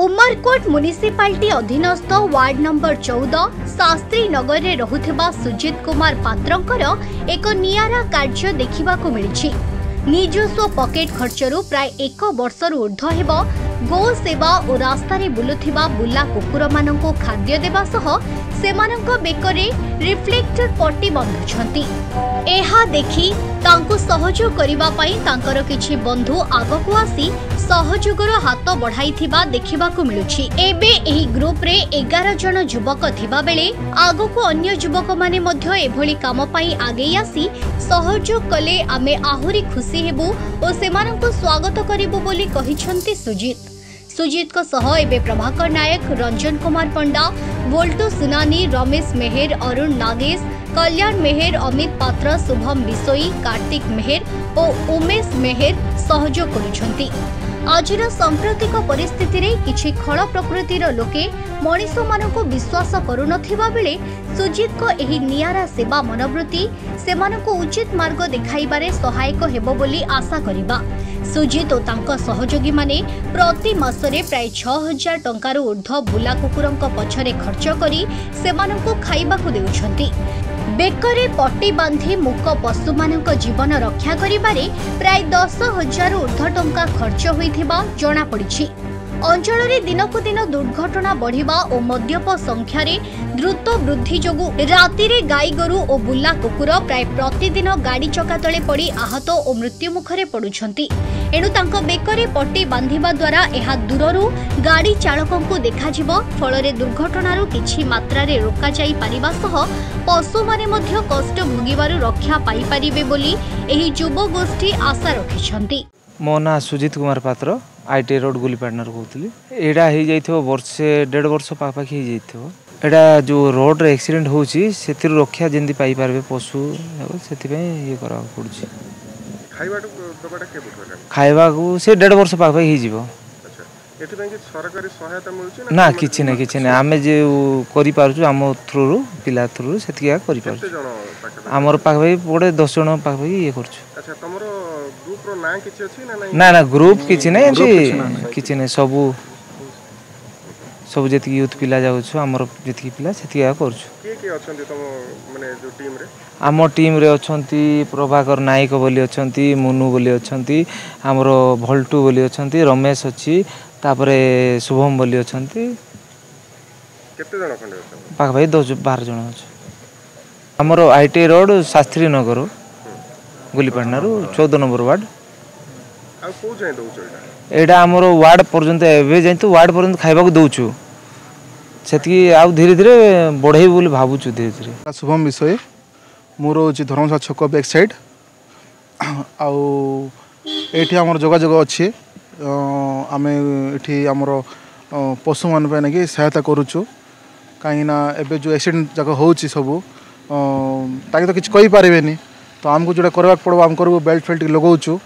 Umarkot municipality अधीनस्थ ward number 14 Shastri Nagar में रहुथिबा सुजित कुमार पात्रंकर एक नियारा कार्य देखिबाकू मिलिछि। निजस्व पकेट खर्चरू प्राय 1 वर्षर ऊर्ध्व हेबो गो सेवा और रास्ता रे बुलुथिबा बुला कुकुर माननको खाद्य देबा सह सेमाननको बेकरे रिफ्लेक्टर पट्टी बंधुछंती। एहा देखि तांको सहयोग करिबा पई तांकर किछि बंधु आगकू आसी सहयोगर हाथ बढ़ाइथिबा देखिबाकू मिलुछि। एबे एही ग्रुप रे 11 जन युवक थिबा बेले आगकू अन्य युवक माने मध्य एभली काम पई आगे आसी सहयोग कले आमे आहुरी खुशी हेबु और सेमाननको स्वागत करिबु बोली कहिछंती सुजित। सुजित को सह एबे प्रभाकर नायक, रंजन कुमार पंडा, वोल्टो सुनानी, रमेश मेहर, अरुण नागेश, कल्याण मेहर, अमित पात्र, शुभम बिसोई, कार्तिक मेहर और उमेश मेहर सहयोग करुछंती। आजिर सांप्रतिक परिस्थिति रे किछि खळ प्रकृतिर लोके मनीष माननको विश्वास करुनथिबा बेले सुजित को एही नियारा सेवा मनोवृत्ति सेमाननको उचित मार्ग देखाइबारे सहायक हेबो बोली आशा करिबा। सुजित और तांको सहयोगी माने प्रति मासरे प्राय 6000 टंकार ऊर्ध्व बुला कुकुरंक पछरे खर्च करी सेमाननको खाइबाकू देउछंती। बेकरे पट्टी बांधी मूक पशु मानक जीवन रक्षा करिबारे प्राय 10,000 ऊर्ध्व टंका खर्च होइथिबा जणा पड़िछि। अंचल रे दिनकु दिन दुर्घटना बढ़िबा और मद्यप संख्या रे द्रुत वृद्धि जोगु राति रे गाई गोरु और बुला कुकुर प्राय प्रतिदिन गाड़ी चका तले पड़ी आहत और मृत्यु मुखरे पड़ुछंती। एणु तांको बेकरे पट्टी बांधिबा द्वारा एहा दूररू गाड़ी चालकंकु देखाजिबो, फलरे दुर्घटनारू किछि मात्रा रे रोका जाई परिबा सह पशु माने मध्य कष्ट भोगिबारू रक्षा पाई परिबे बोली एही युव गोष्ठी आशा रखिछंती। मो ना सुजित कुमार पात्र, आईटी रोड गुलीपाटनार कहूली। एटा हो जाइथिबो वर्षे 1.5 वर्ष पापाखी हो जाइथिबो। एटा जो रोड रे एक्सीडेंट होउची सेतिर रक्षा जेंदी पाई पारबे पशु सेति पय ये करा पड़ुची। खाइबा को से 1.5 वर्ष पापाखी हो जिवो। अच्छा एथि पय कि सरकारी सहायता मिलुची ना किछि नै आमे जे करि पारछु हम थ्रू पिला थ्रू सेतिया करि पारछु। हमर पाखै पड़े 10 जण पाखै ये करछु। अच्छा तमरो ग्रुप रो ना किछि अछि ना ना ना ग्रुप किछि नै किछि नै सब जेति यूथ पिला जाउ छु हमर जेति पिला सेतिया करछु। के अछंती तम माने जो टीम रे हमर टीम रे अछंती प्रभाकर नायक बोली अछंती, मुनु बोली अछंती, हमर भल्टू बोली अछंती, रमेश अछि, तापरे शुभम बोली अछंती। केते जण खंडे अछंती पाख भाई 10-12 जण अछि। हमर आईटी रोड शास्त्री नगर गुलीपाटनारू 14 नंबर वार्ड। आ को जाय दउछ एटा हमर वार्ड पर्यंत एबे जाय तो वार्ड पर्यंत खाइबाकू दउछु सेति आ धीरे धीरे बढ़ाई बोली भाबुछु धीरे धीरे। शुभम विषय मोर होची धर्मशाला छक बैक साइड आउ एठी हमर जोगाजोग अछि। आमे एठी हमर पशु मान पे नकी सहायता करूछु काहे ना एबे जो एक्सीडेंट जगह होची सब ताकि तो किछ कहि पारेबेनी तो हमको जोटा करबाक पड़बो हम करबो बेल्ट फेल्ट लगाउछु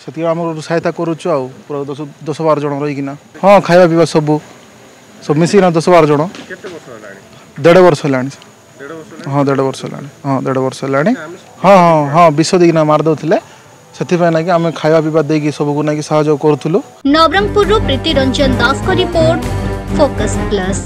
सेति हमर सहायता करूछु आ पूरा 10-12 जण रही किना। हां खाइबा पीबा सब मिसी ना 10-12 जण। केते वर्ष लानी 1.5 वर्ष लानी 1.5 वर्ष हां 1.5 वर्ष लानी हां 1.5 वर्ष लानी। हां हां हां विश्व दिना मार दउथिले सेति पय ना कि हम खाइबा पीबा देकी सब को ना कि सहयोग करथुलु। नवरंगपुर रो प्रीति रंजन दास को रिपोर्ट, फोकस प्लस।